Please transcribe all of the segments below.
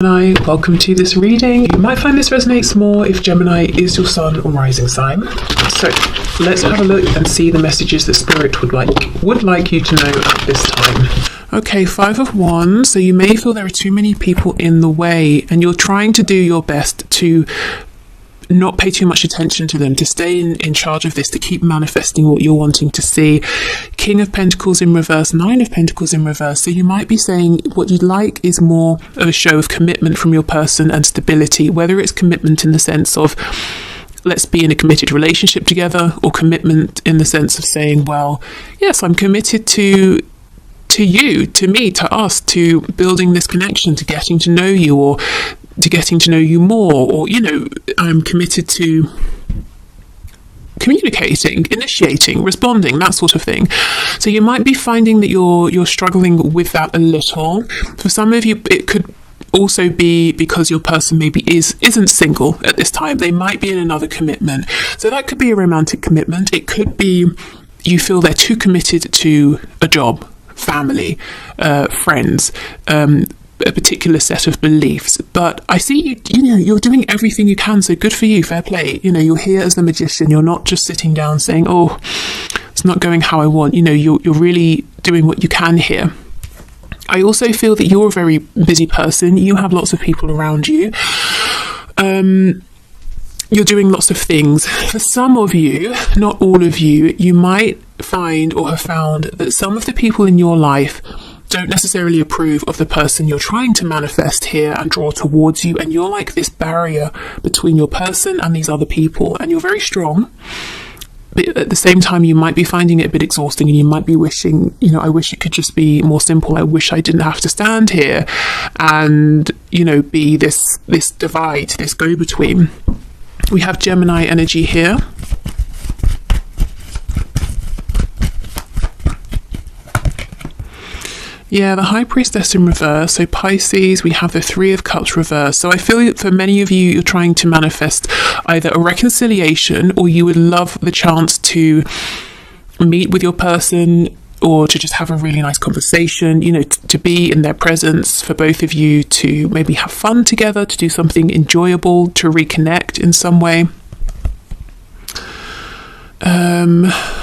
Gemini, welcome to this reading. You might find this resonates more if Gemini is your sun or rising sign. So let's have a look and see the messages that Spirit would like you to know at this time. Okay, 5 of Wands. So you may feel there are too many people in the way and you're trying to do your best to not pay too much attention to them, to stay in charge of this, to keep manifesting what you're wanting to see. King of Pentacles in reverse, 9 of Pentacles in reverse. So you might be saying what you'd like is more of a show of commitment from your person and stability, whether it's commitment in the sense of let's be in a committed relationship together, or commitment in the sense of saying, well, yes, I'm committed to you, to me, to us, to building this connection, to getting to know you, or to getting to know you more, or, you know, I'm committed to communicating, initiating, responding, that sort of thing. So you might be finding that you're struggling with that a little. For some of you, it could also be because your person maybe isn't single at this time. They might be in another commitment. So that could be a romantic commitment. It could be you feel they're too committed to a job, family, friends, a particular set of beliefs. But I see you're doing everything you can, so good for you, fair play. You know, you're here as the magician. You're not just sitting down saying, oh, it's not going how I want. You know, you're really doing what you can here. I also feel that you're a very busy person. You have lots of people around you. You're doing lots of things. For some of you, not all of you, you might find or have found that some of the people in your life don't necessarily approve of the person you're trying to manifest here and draw towards you, and you're like this barrier between your person and these other people, and you're very strong, but at the same time you might be finding it a bit exhausting, and you might be wishing, you know, I wish it could just be more simple. I wish I didn't have to stand here and, you know, be this divide, this go-between. We have Gemini energy here. Yeah, the High Priestess in reverse. So Pisces, we have the 3 of Cups reverse. So I feel that for many of you, you're trying to manifest either a reconciliation, or you would love the chance to meet with your person, or to just have a really nice conversation, you know, to be in their presence, for both of you to maybe have fun together, to do something enjoyable, to reconnect in some way.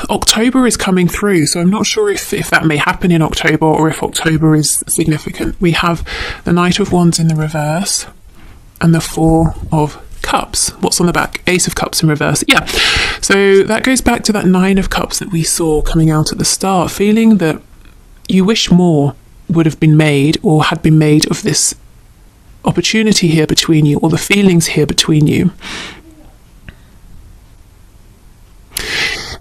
October is coming through, so I'm not sure if that may happen in October, or if October is significant. We have the Knight of Wands in the reverse and the 4 of Cups. What's on the back? Ace of Cups in reverse. Yeah, so that goes back to that 9 of Cups that we saw coming out at the start, feeling that you wish more would have been made, or had been made, of this opportunity here between you, or the feelings here between you.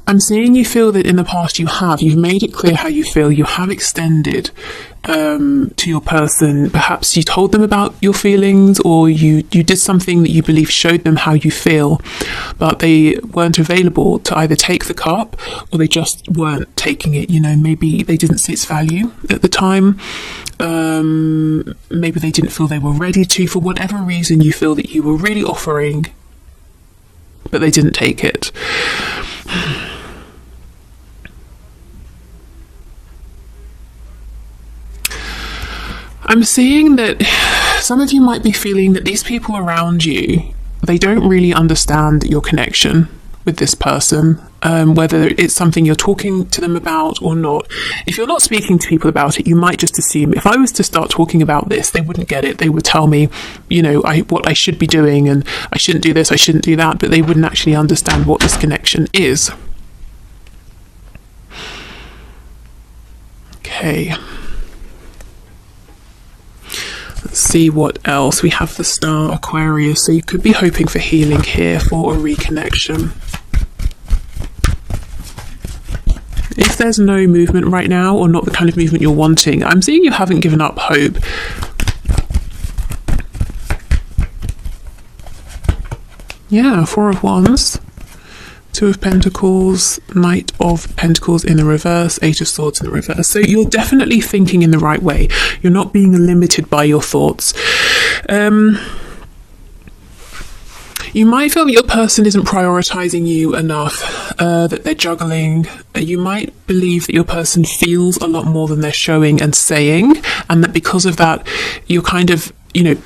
I'm seeing you feel that in the past you've made it clear how you feel. You have extended to your person. Perhaps you told them about your feelings, or you did something that you believe showed them how you feel, but they weren't available to either take the cup, or they just weren't taking it. You know, maybe they didn't see its value at the time. Maybe they didn't feel they were ready to. For whatever reason, you feel that you were really offering, but they didn't take it. I'm seeing that some of you might be feeling that these people around you, they don't really understand your connection with this person, whether it's something you're talking to them about or not. If you're not speaking to people about it, you might just assume, if I was to start talking about this, they wouldn't get it. They would tell me, you know, what I should be doing, and I shouldn't do this, I shouldn't do that, but they wouldn't actually understand what this connection is. Okay. Let's see what else. We have the Star Aquarius, so you could be hoping for healing here, for a reconnection. If there's no movement right now, or not the kind of movement you're wanting, I'm seeing you haven't given up hope. Yeah, 4 of Wands, 2 of Pentacles, Knight of Pentacles in the reverse, 8 of Swords in the reverse. So you're definitely thinking in the right way. You're not being limited by your thoughts. You might feel that your person isn't prioritizing you enough, that they're juggling. You might believe that your person feels a lot more than they're showing and saying, and that because of that, you're kind of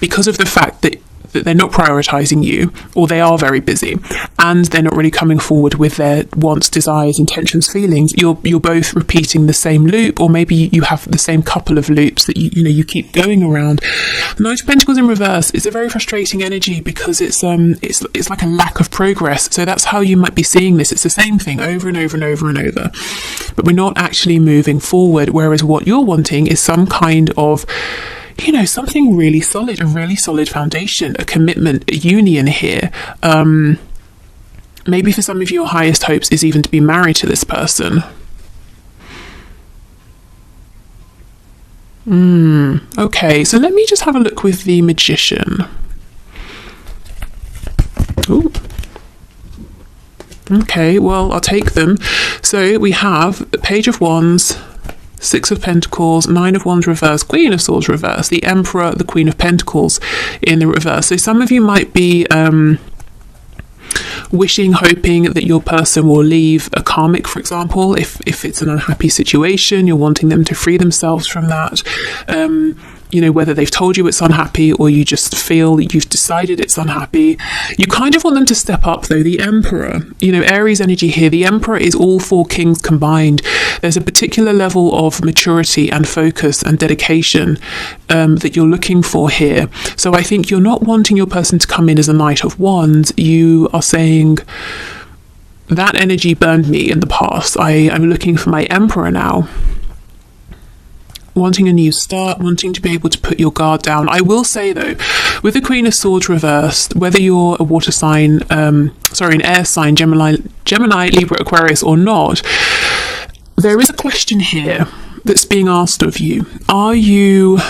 because of the fact that they're not prioritizing you, or they are very busy and they're not really coming forward with their wants, desires, intentions, feelings, you're both repeating the same loop, or maybe you have the same couple of loops that you keep going around. The Knight of Pentacles in reverse is a very frustrating energy, because it's like a lack of progress. So that's how you might be seeing this. It's the same thing over and over and over and over, but we're not actually moving forward. Whereas what you're wanting is some kind of something really solid, a really solid foundation, a commitment, a union here. Maybe for some of you, your highest hopes is even to be married to this person. Okay, so let me just have a look with the Magician. Ooh. Okay, well, I'll take them. So we have the Page of Wands, Six of Pentacles, Nine of Wands reverse, Queen of Swords reverse, the Emperor, the Queen of Pentacles in the reverse. So some of you might be wishing, hoping that your person will leave a karmic, for example. If it's an unhappy situation, you're wanting them to free themselves from that. Whether they've told you it's unhappy, or you just feel that you've decided it's unhappy. You kind of want them to step up, though. The Emperor, Aries energy here. The Emperor is all four kings combined. There's a particular level of maturity and focus and dedication that you're looking for here. So I think you're not wanting your person to come in as a Knight of Wands. You are saying, that energy burned me in the past. I'm looking for my Emperor now. Wanting a new start, wanting to be able to put your guard down. I will say, though, with the Queen of Swords reversed, whether you're a water sign, an air sign, Gemini, Libra, Aquarius, or not, there is a question here that's being asked of you. Are you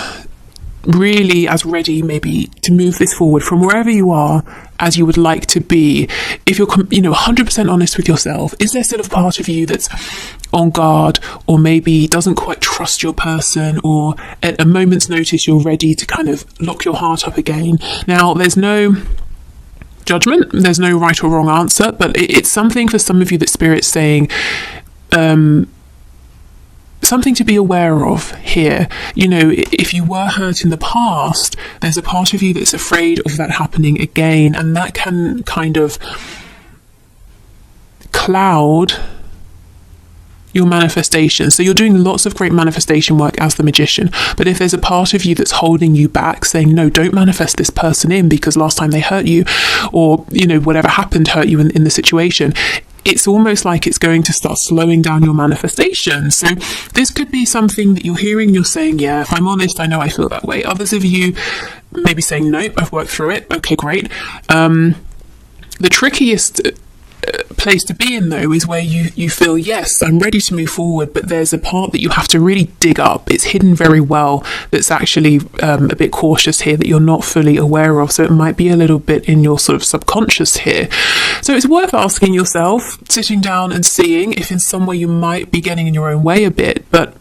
really as ready, maybe, to move this forward from wherever you are as you would like to be? If you're 100% honest with yourself, is there still a part of you that's on guard, or maybe doesn't quite trust your person, or at a moment's notice you're ready to kind of lock your heart up again? Now, there's no judgment, there's no right or wrong answer, but it's something for some of you that Spirit's saying, something to be aware of here. If you were hurt in the past, there's a part of you that's afraid of that happening again, and that can kind of cloud your manifestation. So you're doing lots of great manifestation work as the Magician, but if there's a part of you that's holding you back, saying, no, don't manifest this person in because last time they hurt you, or whatever happened hurt you in the situation, it's almost like it's going to start slowing down your manifestation. So this could be something that you're hearing, you're saying, yeah, if I'm honest, I know I feel that way. Others of you maybe saying, nope, I've worked through it. Okay, great. The trickiest place to be in, though, is where you feel, yes, I'm ready to move forward, but there's a part that you have to really dig up. It's hidden very well, that's actually a bit cautious here, that you're not fully aware of. So it might be a little bit in your sort of subconscious here. So it's worth asking yourself, sitting down and seeing if in some way you might be getting in your own way a bit. But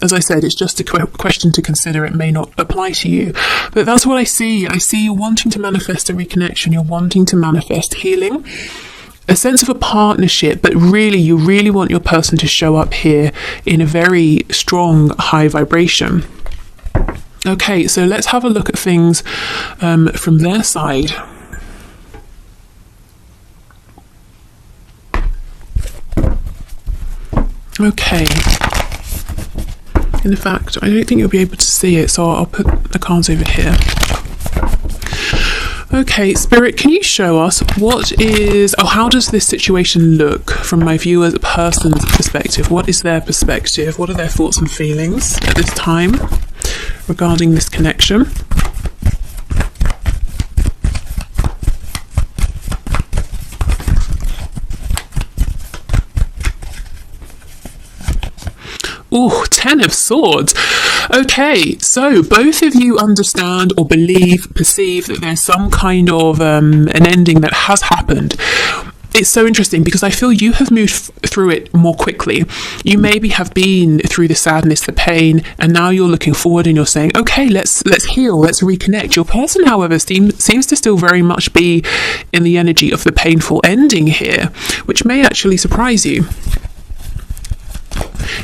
as I said, it's just a question to consider. It may not apply to you, but that's what I see. I see you wanting to manifest a reconnection. You're wanting to manifest healing, a sense of a partnership, but really, you really want your person to show up here in a very strong, high vibration. Okay, so let's have a look at things from their side. Okay. In fact, I don't think you'll be able to see it, so I'll put the cards over here. Okay, Spirit, can you show us how does this situation look from my viewer's person's perspective? What is their perspective? What are their thoughts and feelings at this time regarding this connection? Oh, 10 of Swords. Okay, so both of you understand or perceive that there's some kind of an ending that has happened. It's so interesting because I feel you have moved through it more quickly. You maybe have been through the sadness, the pain, and now you're looking forward and you're saying, okay, let's heal, let's reconnect. Your person, however, seems to still very much be in the energy of the painful ending here, which may actually surprise you.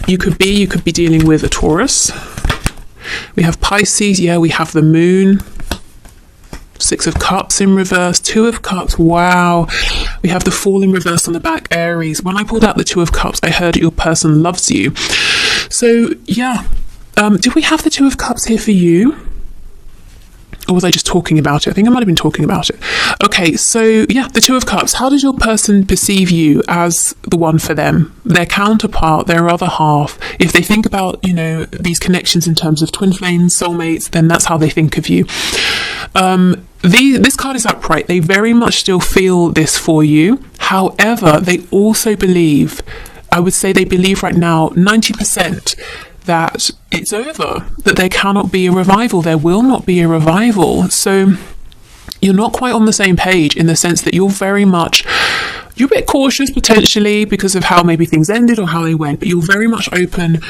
You could be dealing with a Taurus. We have Pisces, yeah, we have the moon. Six of Cups in reverse, Two of Cups, wow. We have the Fool in reverse on the back, Aries. When I pulled out the Two of Cups, I heard your person loves you. So, yeah. Did we have the Two of Cups here for you? Or was I just talking about it? I think I might have been talking about it. Okay, so yeah, the Two of Cups. How does your person perceive you as the one for them? Their counterpart, their other half. If they think about, you know, these connections in terms of twin flames, soulmates, then that's how they think of you. This card is upright. They very much still feel this for you. However, they also believe, I would say they believe right now, 90%, that it's over, that there cannot be a revival, there will not be a revival. So you're not quite on the same page in the sense that you're a bit cautious potentially because of how maybe things ended or how they went, but you're very much open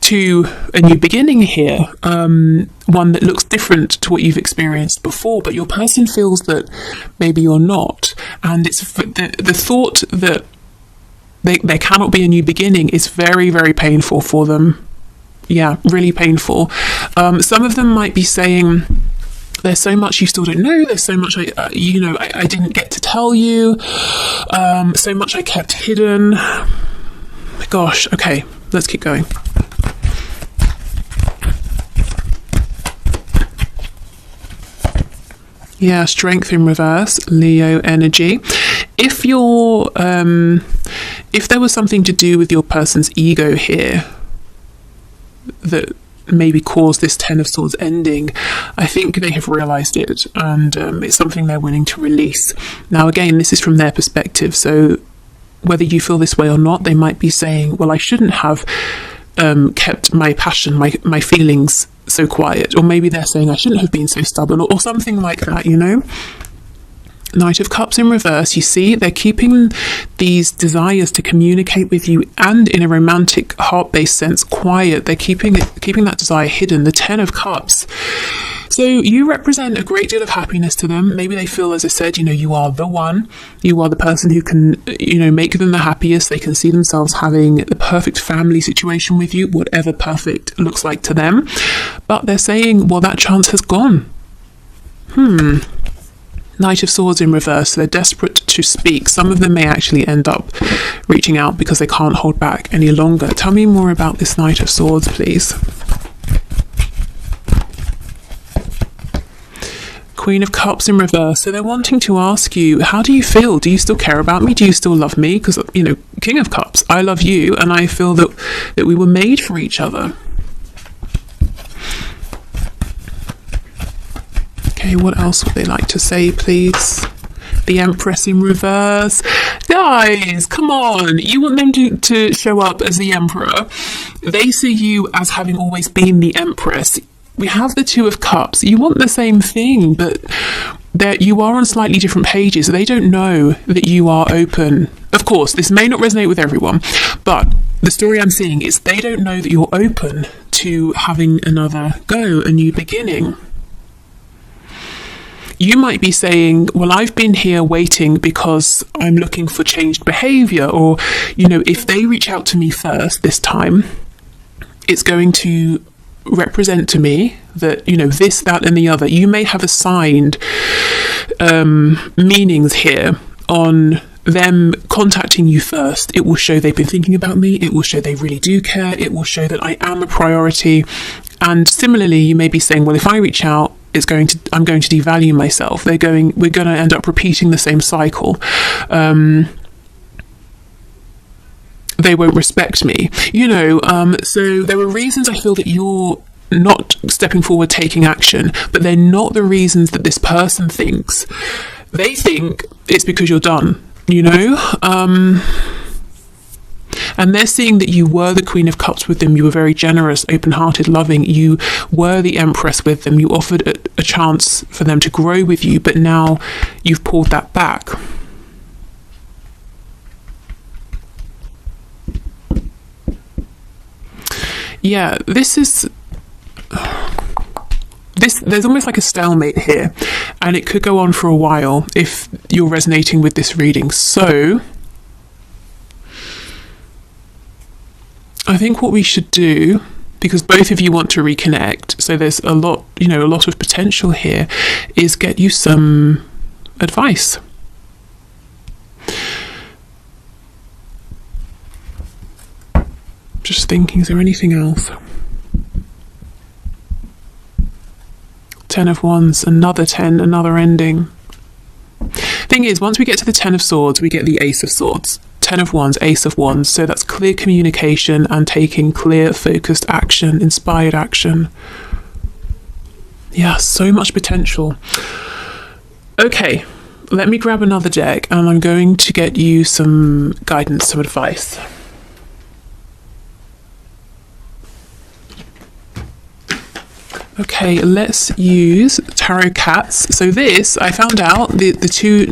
to a new beginning here, one that looks different to what you've experienced before, but your person feels that maybe you're not. And it's the thought that there cannot be a new beginning is very, very painful for them. Yeah, really painful. Some of them might be saying, there's so much you still don't know, there's so much I didn't get to tell you, so much I kept hidden. Gosh, okay, let's keep going. Yeah, Strength in reverse, Leo energy. If there was something to do with your person's ego here that maybe caused this Ten of Swords ending, I think they have realised it, and it's something they're willing to release. Now, again, this is from their perspective, so whether you feel this way or not, they might be saying, well, I shouldn't have kept my passion, my feelings so quiet, or maybe they're saying I shouldn't have been so stubborn, or something like that, you know. Knight of Cups in reverse, you see, they're keeping these desires to communicate with you and in a romantic, heart-based sense quiet. They're keeping that desire hidden. The Ten of Cups. So you represent a great deal of happiness to them. Maybe they feel, as I said, you know, you are the one. You are the person who can, you know, make them the happiest. They can see themselves having the perfect family situation with you, whatever perfect looks like to them. But they're saying, well, that chance has gone. Knight of Swords in reverse, so they're desperate to speak. Some of them may actually end up reaching out because they can't hold back any longer. Tell me more about this Knight of Swords, please. Queen of Cups in reverse, so they're wanting to ask you, how do you feel? Do you still care about me? Do you still love me? Because, you know, King of Cups, I love you, and I feel that we were made for each other. Okay, what else would they like to say, please? The Empress in reverse. Guys, come on. You want them to show up as the Emperor. They see you as having always been the Empress. We have the Two of Cups. You want the same thing, but you are on slightly different pages. They don't know that you are open. Of course, this may not resonate with everyone, but the story I'm seeing is they don't know that you're open to having another go, a new beginning. You might be saying, well, I've been here waiting because I'm looking for changed behaviour, or, you know, if they reach out to me first this time, it's going to represent to me that, you know, this, that and the other. You may have assigned meanings here on them contacting you first. It will show they've been thinking about me. It will show they really do care. It will show that I am a priority. And similarly, you may be saying, well, if I reach out, I'm going to devalue myself. We're going to end up repeating the same cycle. They won't respect me, you know. So there are reasons I feel that you're not stepping forward, taking action, but they're not the reasons that this person thinks. They think it's because you're done, you know. And they're seeing that you were the Queen of Cups with them. You were very generous, open-hearted, loving. You were the Empress with them. You offered a chance for them to grow with you, but now you've pulled that back. Yeah, there's almost like a stalemate here, and it could go on for a while if you're resonating with this reading. So I think what we should do because both of you want to reconnect. So there's a lot, a lot of potential here, is get you some advice. Just thinking, is there anything else? 10 of Wands, another 10, another ending. Thing is, once we get to the 10 of Swords, we get the Ace of Swords. 10 of Wands, Ace of Wands. So that's clear communication and taking clear, focused action, inspired action. Yeah, so much potential. Okay, let me grab another deck and I'm going to get you some guidance, some advice. Okay, let's use Tarot Cats. So this, I found out, the two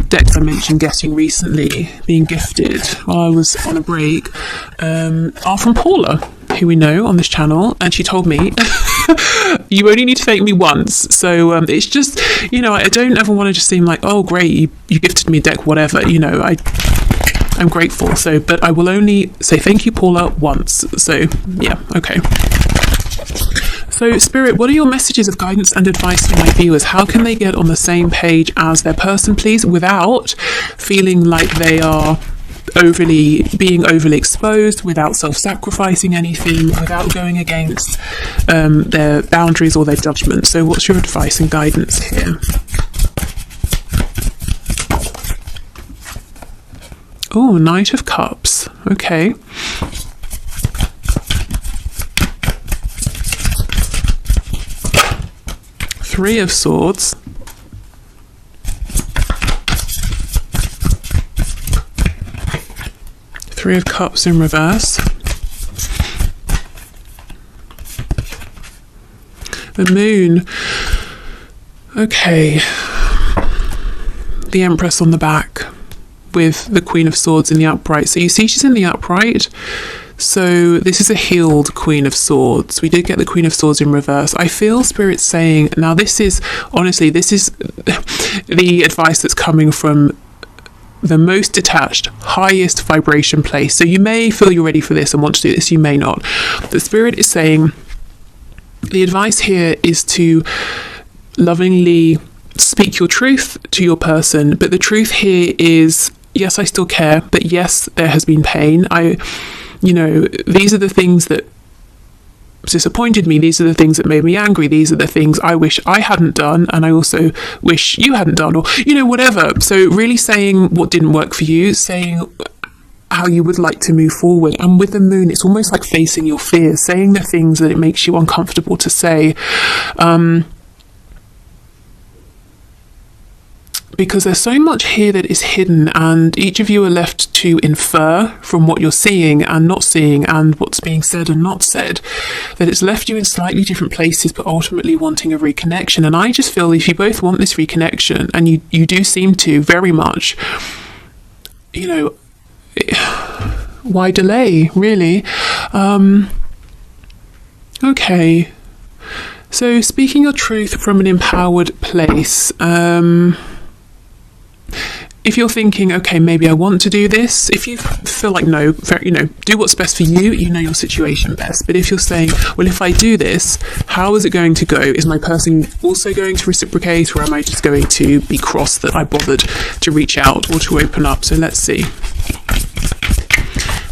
decks I mentioned getting recently, being gifted while I was on a break, are from Paula, who we know on this channel, and she told me, you only need to thank me once. So it's just, I don't ever want to just seem like, oh great, you gifted me a deck, whatever, I'm grateful. So, but I will only say thank you, Paula, once. So yeah, okay. So, Spirit, what are your messages of guidance and advice to my viewers? How can they get on the same page as their person, please, without feeling like they are being overly exposed, without self-sacrificing anything, without going against their boundaries or their judgment? So, what's your advice and guidance here? Oh, Knight of Cups. Okay. Three of Swords. Three of Cups in reverse. The Moon. Okay. The Empress on the back with the Queen of Swords in the upright. So you see she's in the upright. So this is a healed Queen of Swords. We did get the Queen of Swords in reverse. I feel Spirit saying, now this is, honestly, this is the advice that's coming from the most detached, highest vibration place. So you may feel you're ready for this and want to do this, you may not. The Spirit is saying, the advice here is to lovingly speak your truth to your person. But the truth here is, yes, I still care, but yes, there has been pain. These are the things that disappointed me. These are the things that made me angry. These are the things I wish I hadn't done, and I also wish you hadn't done, or whatever. So really saying what didn't work for you, saying how you would like to move forward. And with the Moon, it's almost like facing your fears, saying the things that it makes you uncomfortable to say. Because there's so much here that is hidden, and each of you are left to infer from what you're seeing and not seeing and what's being said and not said, that it's left you in slightly different places but ultimately wanting a reconnection. And I just feel if you both want this reconnection, and you do seem to very much, why delay, really? Okay. So speaking your truth from an empowered place, if you're thinking, okay, maybe I want to do this, if you feel like no, do what's best for you, your situation best. But if you're saying, well, if I do this, how is it going to go? Is my person also going to reciprocate, or am I just going to be cross that I bothered to reach out or to open up? So let's see.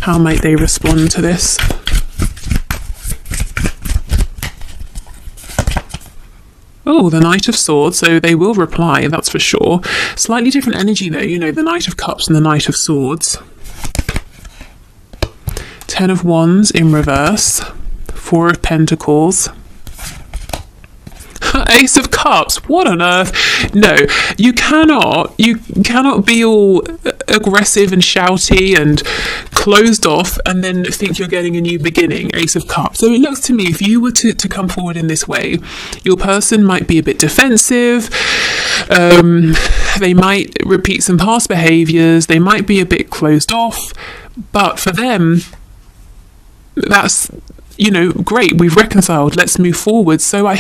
How might they respond to this? Oh, the Knight of Swords, so they will reply, that's for sure. Slightly different energy though, the Knight of Cups and the Knight of Swords. 10 of Wands in reverse. 4 of Pentacles. Ace of Cups, what on earth? No, you cannot be all aggressive and shouty and closed off and then think you're getting a new beginning. Ace of Cups. So it looks to me, if you were to come forward in this way, your person might be a bit defensive, they might repeat some past behaviours, they might be a bit closed off, but for them, that's, great, we've reconciled, let's move forward. So I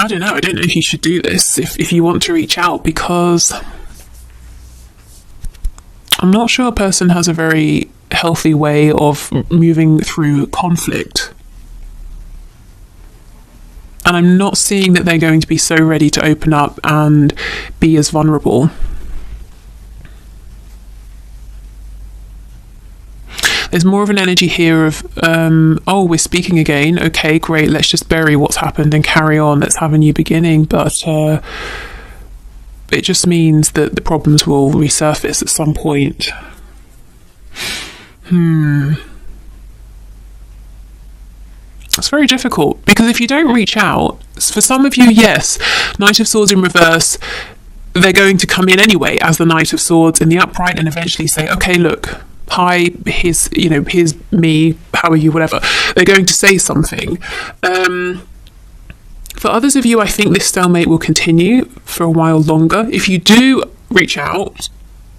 don't know if you should do this if you want to reach out, because I'm not sure a person has a very healthy way of moving through conflict. And I'm not seeing that they're going to be so ready to open up and be as vulnerable. There's more of an energy here of, oh, we're speaking again. Okay, great. Let's just bury what's happened and carry on. Let's have a new beginning. But it just means that the problems will resurface at some point. It's very difficult, because if you don't reach out, for some of you, yes, Knight of Swords in reverse, they're going to come in anyway as the Knight of Swords in the upright and eventually say, okay, look, hi, here's me, how are you, whatever. They're going to say something. For others of you, I think this stalemate will continue for a while longer. If you do reach out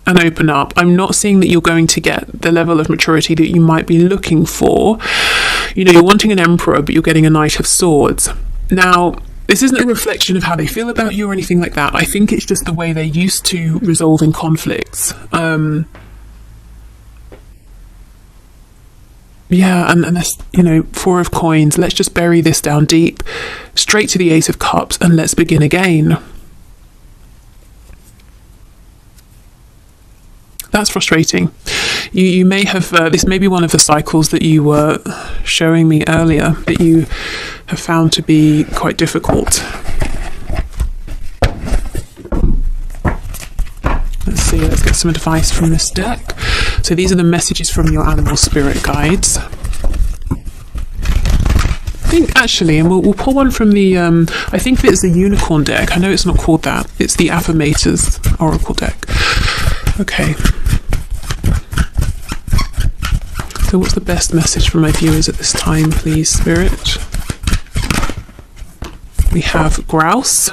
and open up, I'm not seeing that you're going to get the level of maturity that you might be looking for. You're wanting an Emperor, but you're getting a Knight of Swords. Now, this isn't a reflection of how they feel about you or anything like that. I think it's just the way they're used to resolving conflicts. Yeah, and that's, Four of Coins. Let's just bury this down deep, straight to the Ace of Cups, and let's begin again. That's frustrating. You may have, this may be one of the cycles that you were showing me earlier that you have found to be quite difficult. Let's see, let's get some advice from this deck. So these are the messages from your animal spirit guides. I think actually, and we'll pull one from the, I think it's the Unicorn deck. I know it's not called that. It's the Affirmators Oracle deck. Okay. So what's the best message for my viewers at this time, please, Spirit? We have Grouse.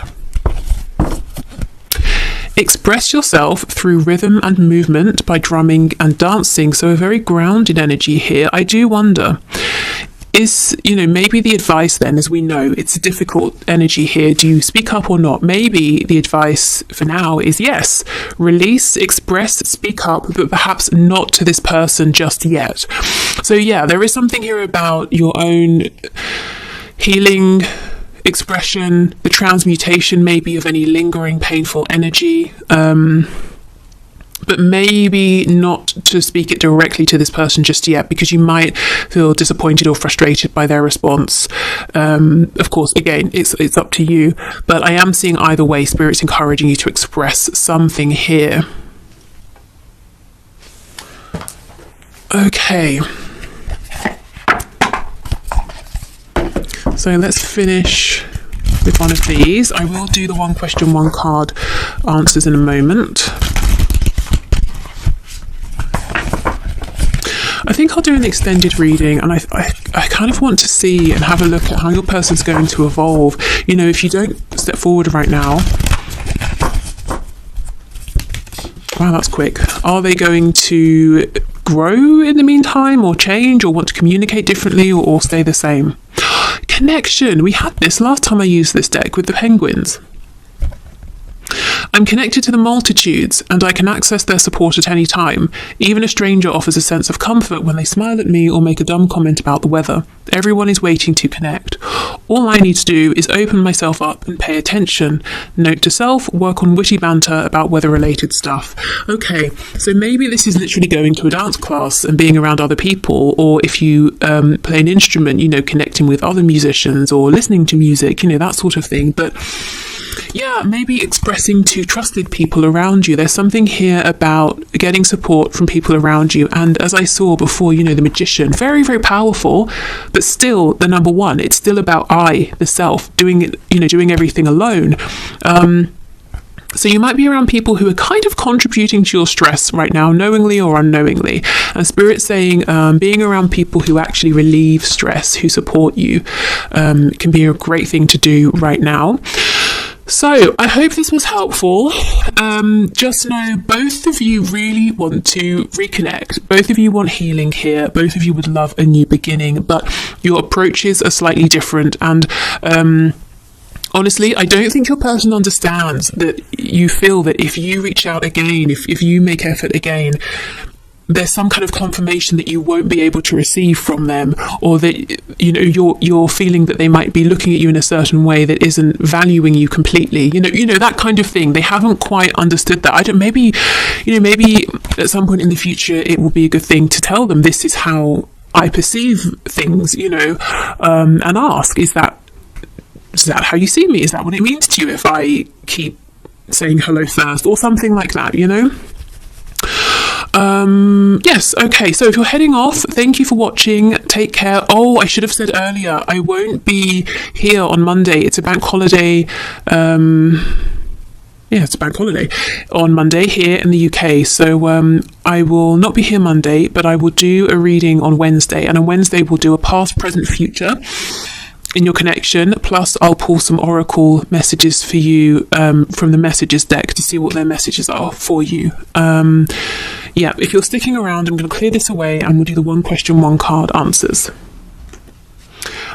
Express yourself through rhythm and movement by drumming and dancing. So a very grounded energy here. I do wonder, is, maybe the advice then, as we know, it's a difficult energy here. Do you speak up or not? Maybe the advice for now is yes, release, express, speak up, but perhaps not to this person just yet. So yeah, there is something here about your own healing, expression, the transmutation maybe of any lingering painful energy, but maybe not to speak it directly to this person just yet, because you might feel disappointed or frustrated by their response. Of course, again, it's up to you, but I am seeing either way, Spirit's encouraging you to express something here. Okay. So let's finish with one of these. I will do the one question, one card answers in a moment. I think I'll do an extended reading, and I kind of want to see and have a look at how your person's going to evolve. If you don't step forward right now, wow, that's quick. Are they going to grow in the meantime, or change, or want to communicate differently, or stay the same? Connection. We had this last time I used this deck with the penguins. I'm connected to the multitudes, and I can access their support at any time. Even a stranger offers a sense of comfort when they smile at me or make a dumb comment about the weather. Everyone is waiting to connect. All I need to do is open myself up and pay attention. Note to self, work on witty banter about weather-related stuff. Okay, so maybe this is literally going to a dance class and being around other people, or if you play an instrument, connecting with other musicians or listening to music, that sort of thing. But yeah, maybe expressing to trusted people around you. There's something here about getting support from people around you. And as I saw before, the Magician, very, very powerful, but still the number one. It's still about the self, doing it, doing everything alone. So you might be around people who are kind of contributing to your stress right now, knowingly or unknowingly. And Spirit's saying being around people who actually relieve stress, who support you, can be a great thing to do right now. So I hope this was helpful. Just know both of you really want to reconnect. Both of you want healing here. Both of you would love a new beginning, but your approaches are slightly different. And honestly, I don't think your person understands that you feel that if you reach out again, if you make effort again, there's some kind of confirmation that you won't be able to receive from them, or that you're feeling that they might be looking at you in a certain way that isn't valuing you completely. That kind of thing. They haven't quite understood that. Maybe at some point in the future it will be a good thing to tell them, this is how I perceive things, and ask, is that how you see me? Is that what it means to you if I keep saying hello first, or something like that, Yes, okay, so if you're heading off, thank you for watching. Take care. Oh, I should have said earlier, I won't be here on Monday. It's a bank holiday. It's a bank holiday on Monday here in the UK. So I will not be here Monday, but I will do a reading on Wednesday. And on Wednesday, we'll do a past, present, future in your connection. Plus, I'll pull some oracle messages for you from the messages deck to see what their messages are for you. If you're sticking around, I'm going to clear this away and we'll do the one question, one card answers.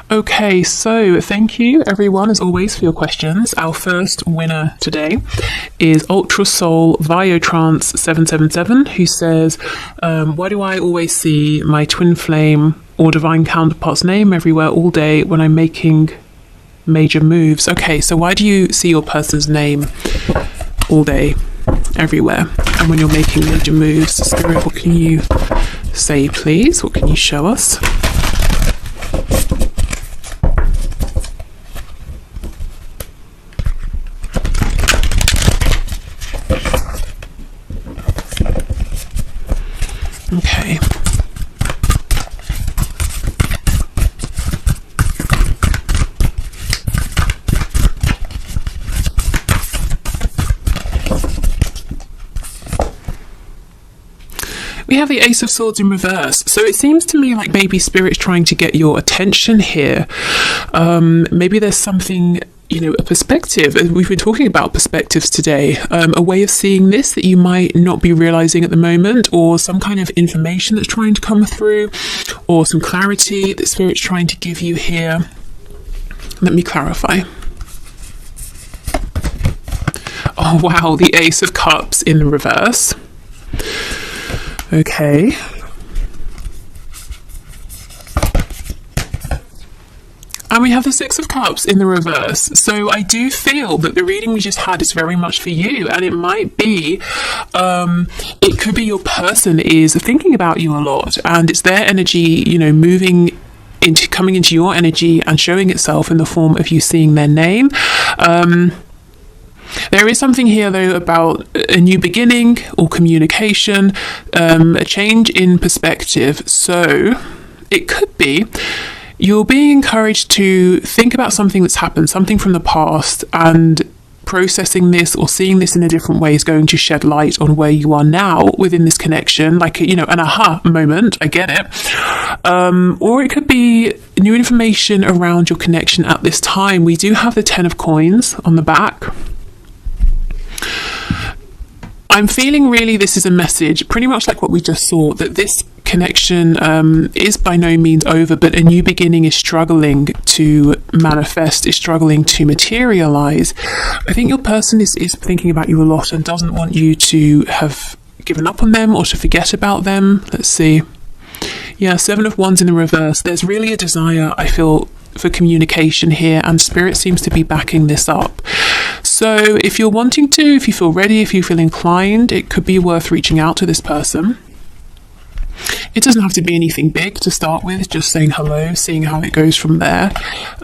Okay, so thank you everyone as always for your questions. Our first winner today is Ultra Soul Viotrance 777, who says, why do I always see my twin flame or divine counterpart's name everywhere all day when I'm making major moves? Okay, so why do you see your person's name all day everywhere and when you're making major moves? Spirit, what can you say, please? What can you show us? Okay. We have the Ace of Swords in reverse. So it seems to me like maybe Spirit's trying to get your attention here. Maybe there's something, a perspective. We've been talking about perspectives today. A way of seeing this that you might not be realizing at the moment, or some kind of information that's trying to come through, or some clarity that Spirit's trying to give you here. Let me clarify. Oh, wow, the Ace of Cups in the reverse. Okay. And we have the Six of Cups in the reverse. So I do feel that the reading we just had is very much for you. And it might be, it could be your person is thinking about you a lot. And it's their energy, coming into your energy and showing itself in the form of you seeing their name. There is something here, though, about a new beginning or communication, a change in perspective. So it could be you're being encouraged to think about something that's happened, something from the past, and processing this or seeing this in a different way is going to shed light on where you are now within this connection, like, an aha moment. I get it. Or it could be new information around your connection at this time. We do have the 10 of Coins on the back. I'm feeling really this is a message, pretty much like what we just saw, that this connection is by no means over, but a new beginning is struggling to manifest, is struggling to materialize. I think your person is thinking about you a lot and doesn't want you to have given up on them or to forget about them. Let's see. Yeah, Seven of Wands in the reverse. There's really a desire, I feel, for communication here, and Spirit seems to be backing this up. So if you're wanting to, if you feel ready, if you feel inclined, it could be worth reaching out to this person. It doesn't have to be anything big to start with, just saying hello, seeing how it goes from there.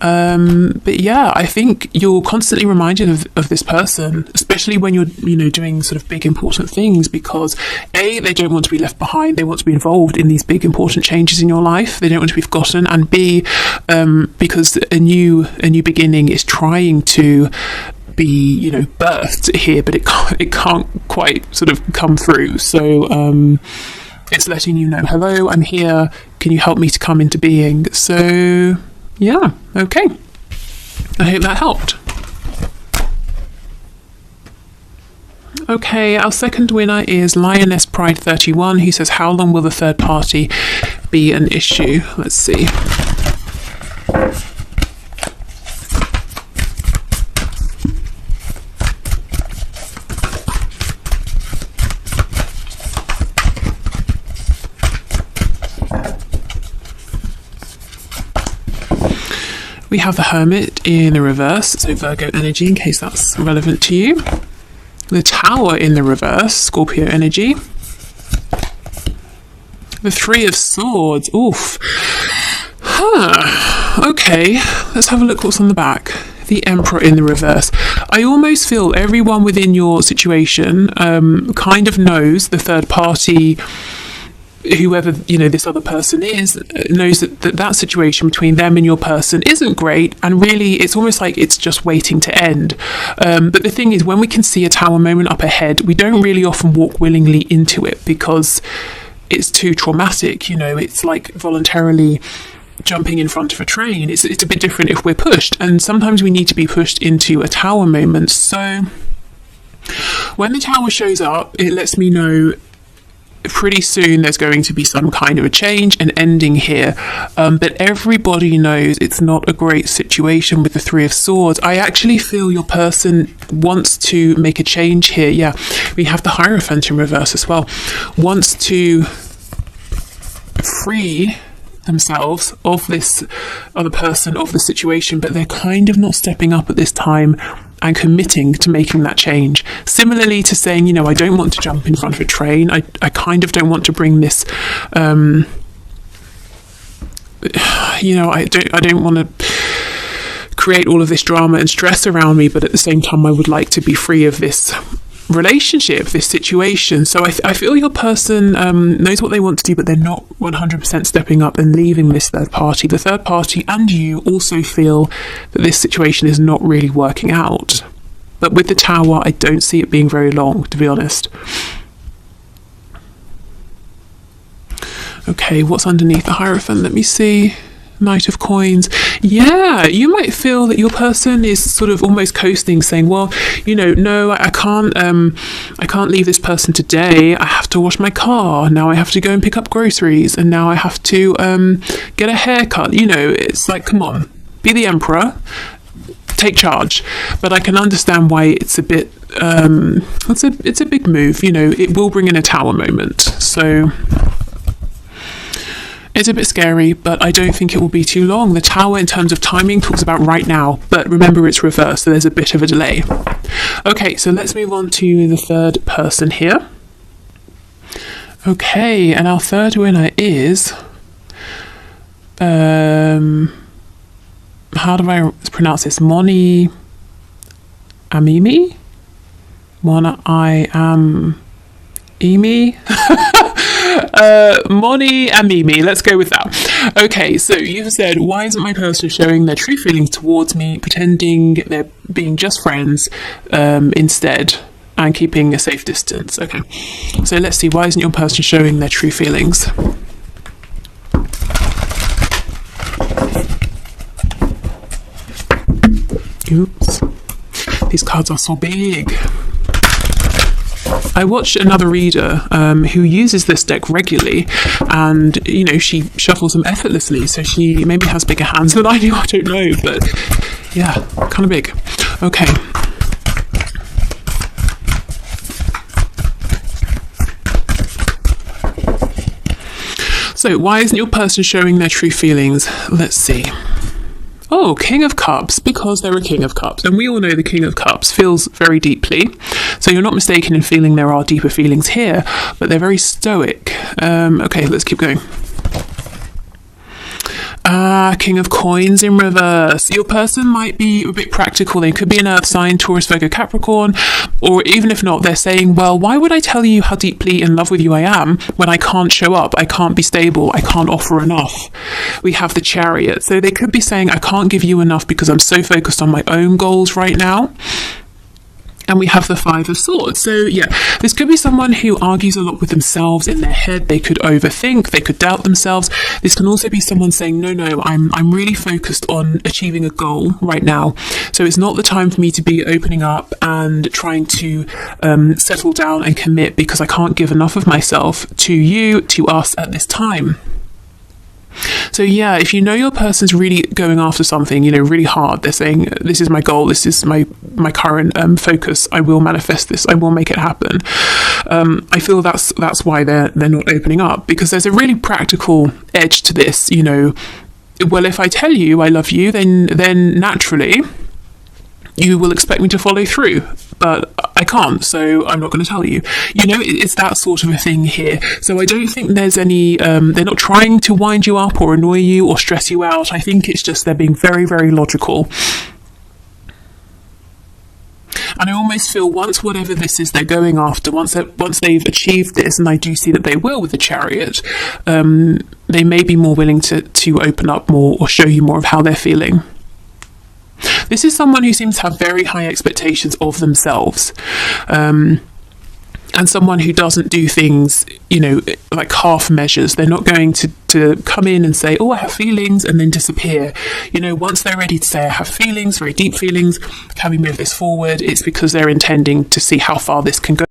But yeah, I think you're constantly reminded of this person, especially when you're, doing sort of big important things, because A, they don't want to be left behind. They want to be involved in these big important changes in your life. They don't want to be forgotten. And B, because a new beginning is trying to be, birthed here, but it can't quite sort of come through. So, it's letting you know, hello, I'm here. Can you help me to come into being? So, yeah, okay. I hope that helped. Okay, our second winner is Lioness Pride 31, who says, how long will the third party be an issue? Let's see. We have the Hermit in the reverse, so Virgo energy, in case that's relevant to you. The Tower in the reverse, Scorpio energy. The Three of Swords, oof. Okay, let's have a look what's on the back. The Emperor in the reverse. I almost feel everyone within your situation kind of knows, the third party, whoever this other person is, knows that situation between them and your person isn't great, and really it's almost like it's just waiting to end. But the thing is, when we can see a Tower moment up ahead, we don't really often walk willingly into it because it's too traumatic. It's like voluntarily jumping in front of a train. It's a bit different if we're pushed, and sometimes we need to be pushed into a Tower moment. So when the Tower shows up, it lets me know pretty soon there's going to be some kind of a change and ending here, but everybody knows it's not a great situation with the Three of Swords. I actually feel your person wants to make a change here. Yeah, we have the Hierophant in reverse as well. Wants to free themselves of this other person, of the situation, but they're kind of not stepping up at this time and committing to making that change. Similarly to saying, I don't want to jump in front of a train. I kind of don't want to bring this, I don't want to create all of this drama and stress around me, but at the same time, I would like to be free of this relationship, this situation. So I feel your person knows what they want to do, but they're not 100% stepping up and leaving this third party. The third party and you also feel that this situation is not really working out. But with the Tower, I don't see it being very long, to be honest. Okay, what's underneath the Hierophant? Let me see. Knight of Coins. Yeah, you might feel that your person is sort of almost coasting, saying, well, no, I can't leave this person today. I have to wash my car. Now I have to go and pick up groceries, and now I have to get a haircut. It's like, come on, be the Emperor, take charge. But I can understand why it's a bit it's a big move. It will bring in a Tower moment. So it's a bit scary, but I don't think it will be too long. The Tower, in terms of timing, talks about right now, but remember it's reversed, so there's a bit of a delay. Okay, so let's move on to the third person here. Okay, and our third winner is... how do I pronounce this? Moni Amimi? Moni Amimi, let's go with that. Okay, so you've said, why isn't my person showing their true feelings towards me, pretending they're being just friends instead, and keeping a safe distance? Okay, so let's see, why isn't your person showing their true feelings? Oops, these cards are so big. I watched another reader who uses this deck regularly, and she shuffles them effortlessly, so she maybe has bigger hands than I do, I don't know, but yeah, kind of big. Okay. So why isn't your person showing their true feelings? Let's see. Oh, King of Cups, because they're a King of Cups. And we all know the King of Cups feels very deeply. So you're not mistaken in feeling there are deeper feelings here, but they're very stoic. Okay, let's keep going. King of Coins in reverse. Your person might be a bit practical. They could be an earth sign, Taurus, Virgo, Capricorn, or even if not, they're saying, well, why would I tell you how deeply in love with you I am when I can't show up, I can't be stable, I can't offer enough? We have the Chariot. So they could be saying, I can't give you enough because I'm so focused on my own goals right now. And we have the Five of Swords. So yeah, this could be someone who argues a lot with themselves in their head. They could overthink, they could doubt themselves. This can also be someone saying, no, I'm really focused on achieving a goal right now. So it's not the time for me to be opening up and trying to settle down and commit because I can't give enough of myself to you, to us at this time. So yeah, if you know your person's really going after something, really hard, they're saying, this is my goal, this is my current focus, I will manifest this, I will make it happen. I feel that's why they're not opening up, because there's a really practical edge to this. well, if I tell you I love you, then naturally you will expect me to follow through, but I can't, so I'm not going to tell you. You know, it's that sort of a thing here. So I don't think there's any, they're not trying to wind you up or annoy you or stress you out. I think it's just they're being very, very logical. And I almost feel once whatever this is they're going after, once they've achieved this, and I do see that they will with the Chariot, they may be more willing to open up more or show you more of how they're feeling. This is someone who seems to have very high expectations of themselves, and someone who doesn't do things, you know, like half measures. They're not going to come in and say, oh, I have feelings, and then disappear. You know, once they're ready to say, I have feelings, very deep feelings, can we move this forward? It's because they're intending to see how far this can go.